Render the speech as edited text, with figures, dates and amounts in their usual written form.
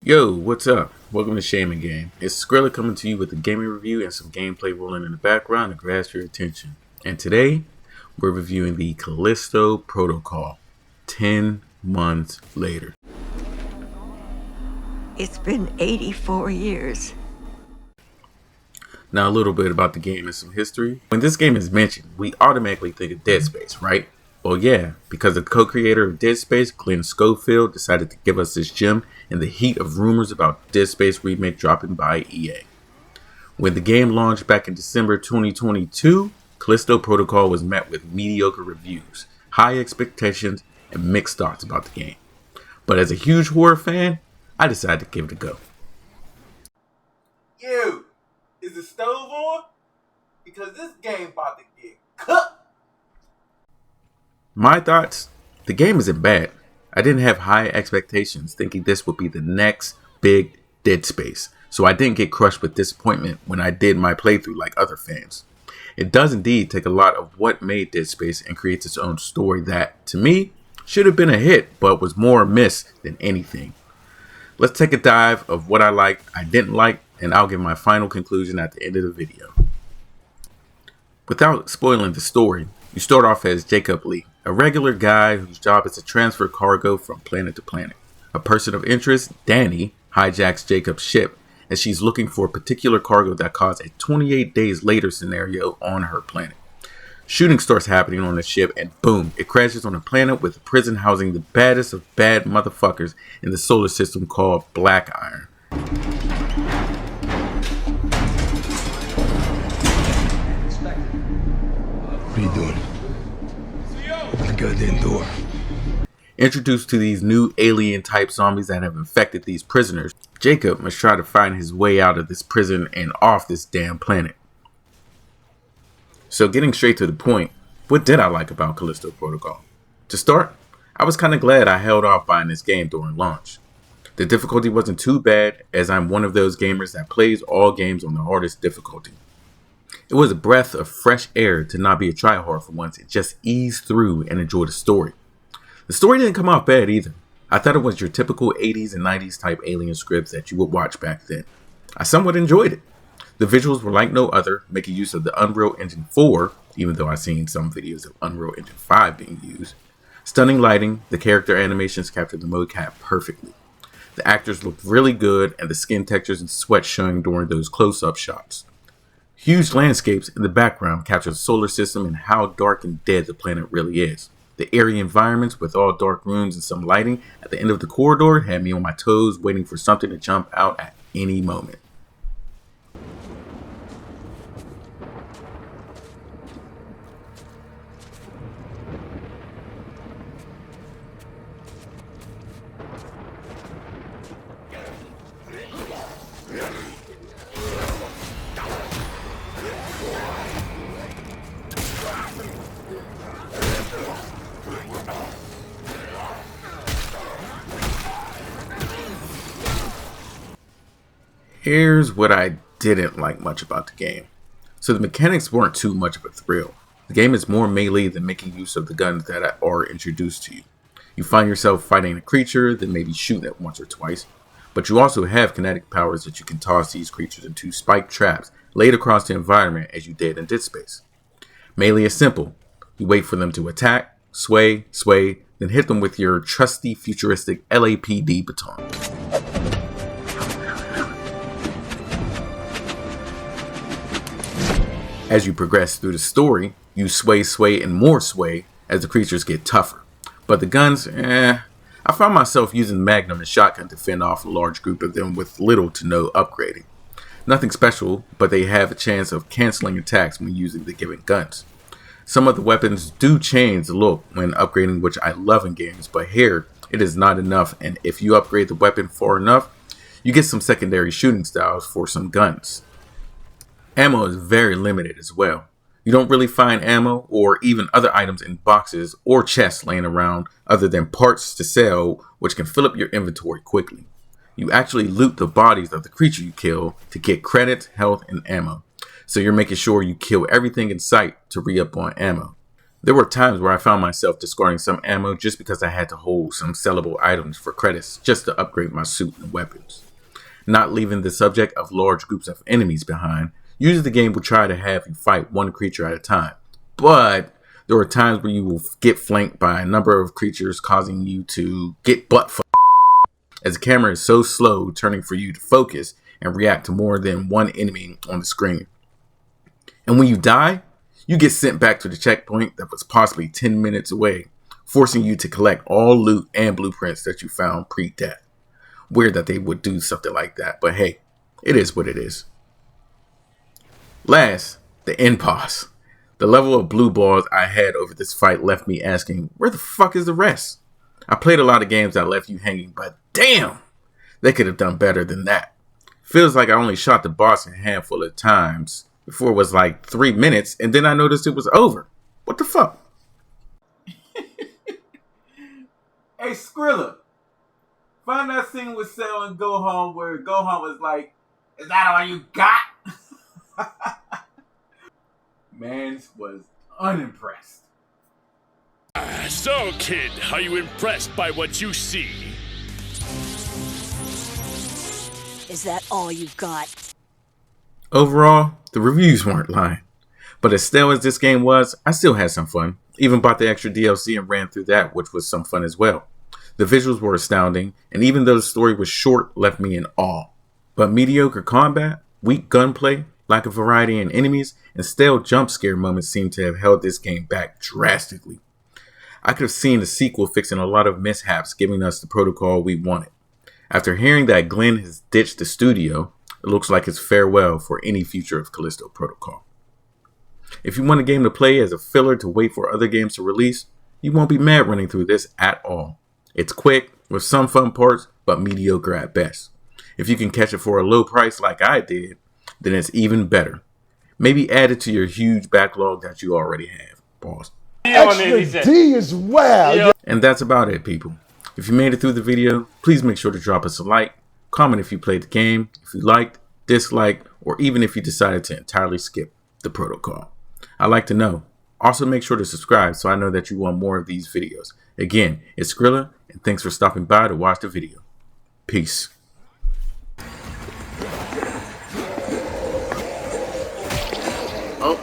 Yo, what's up? Welcome to Shaman Game. It's Skrilla coming to you with a gaming review and some gameplay rolling in the background to grasp your attention. And today, we're reviewing the Callisto Protocol, 10 months later. It's been 84 years. Now a little bit about the game and some history. When this game is mentioned, we automatically think of Dead Space, right? Well, yeah, because the co-creator of Dead Space, Glenn Schofield, decided to give us this gem in the heat of rumors about Dead Space remake dropping by EA. When the game launched back in December 2022, Callisto Protocol was met with mediocre reviews, high expectations, and mixed thoughts about the game. But as a huge horror fan, I decided to give it a go. Yo, is the stove on? Because this game about to get cooked. My thoughts? The game isn't bad. I didn't have high expectations thinking this would be the next big Dead Space, so I didn't get crushed with disappointment when I did my playthrough like other fans. It does indeed take a lot of what made Dead Space and creates its own story that, to me, should have been a hit but was more a miss than anything. Let's take a dive of what I liked, I didn't like, and I'll give my final conclusion at the end of the video. Without spoiling the story, you start off as Jacob Lee, a regular guy whose job is to transfer cargo from planet to planet. A person of interest, Danny, hijacks Jacob's ship as she's looking for a particular cargo that caused a 28 days later scenario on her planet. Shooting starts happening on the ship and boom, it crashes on a planet with a prison housing the baddest of bad motherfuckers in the solar system called Black Iron. What are you doing? Open the goddamn door. Introduced to these new alien type zombies that have infected these prisoners, Jacob must try to find his way out of this prison and off this damn planet. So getting straight to the point, what did I like about Callisto Protocol? To start, I was kind of glad I held off buying this game during launch. The difficulty wasn't too bad, as I'm one of those gamers that plays all games on the hardest difficulty. It was a breath of fresh air to not be a tryhard for once and just ease through and enjoy the story. The story didn't come off bad either. I thought it was your typical 80s and 90s type alien scripts that you would watch back then. I somewhat enjoyed it. The visuals were like no other, making use of the Unreal Engine 4, even though I've seen some videos of Unreal Engine 5 being used. Stunning lighting, the character animations captured the mocap perfectly. The actors looked really good and the skin textures and sweat showing during those close-up shots. Huge landscapes in the background capture the solar system and how dark and dead the planet really is. The airy environments with all dark rooms and some lighting at the end of the corridor had me on my toes waiting for something to jump out at any moment. Here's what I didn't like much about the game. So the mechanics weren't too much of a thrill. The game is more melee than making use of the guns that are introduced to you. You find yourself fighting a creature, then maybe shooting it once or twice. But you also have kinetic powers that you can toss these creatures into spike traps laid across the environment as you did in Dead Space. Melee is simple. You wait for them to attack, sway, then hit them with your trusty futuristic LAPD baton. As you progress through the story, you sway, and more sway as the creatures get tougher. But the guns, I found myself using Magnum and Shotgun to fend off a large group of them with little to no upgrading. Nothing special, but they have a chance of canceling attacks when using the given guns. Some of the weapons do change the look when upgrading, which I love in games, but here it is not enough, and if you upgrade the weapon far enough, you get some secondary shooting styles for some guns. Ammo is very limited as well. You don't really find ammo or even other items in boxes or chests laying around other than parts to sell, which can fill up your inventory quickly. You actually loot the bodies of the creature you kill to get credits, health, and ammo. So you're making sure you kill everything in sight to re-up on ammo. There were times where I found myself discarding some ammo just because I had to hold some sellable items for credits just to upgrade my suit and weapons. Not leaving the subject of large groups of enemies behind, usually the game will try to have you fight one creature at a time. But there are times where you will get flanked by a number of creatures causing you to get butt fucked, as the camera is so slow turning for you to focus and react to more than one enemy on the screen. And when you die, you get sent back to the checkpoint that was possibly 10 minutes away, forcing you to collect all loot and blueprints that you found pre-death. Weird that they would do something like that, but hey, it is what it is. Last, the end boss. The level of blue balls I had over this fight left me asking, where the fuck is the rest? I played a lot of games that left you hanging, but damn, they could have done better than that. Feels like I only shot the boss a handful of times before it was like 3 minutes, and then I noticed it was over. What the fuck? Hey, Skrilla, find that scene with Cell and Gohan where Gohan was like, "Is that all you got?" Man was unimpressed. So, kid, are you impressed by what you see? Is that all you've got? Overall, the reviews weren't lying. But as stale as this game was, I still had some fun. Even bought the extra DLC and ran through that, which was some fun as well. The visuals were astounding, and even though the story was short, left me in awe. But mediocre combat, weak gunplay, lack of variety in enemies, and stale jump scare moments seem to have held this game back drastically. I could have seen the sequel fixing a lot of mishaps, giving us the protocol we wanted. After hearing that Glenn has ditched the studio, it looks like it's farewell for any future of Callisto Protocol. If you want a game to play as a filler to wait for other games to release, you won't be mad running through this at all. It's quick, with some fun parts, but mediocre at best. If you can catch it for a low price like I did, then it's even better. Maybe add it to your huge backlog that you already have. Pause. Extra D as well. And that's about it, people. If you made it through the video, please make sure to drop us a like, comment if you played the game, if you liked, disliked, or even if you decided to entirely skip the protocol. I'd like to know. Also make sure to subscribe so I know that you want more of these videos. Again, it's Skrilla, and thanks for stopping by to watch the video. Peace. Oh.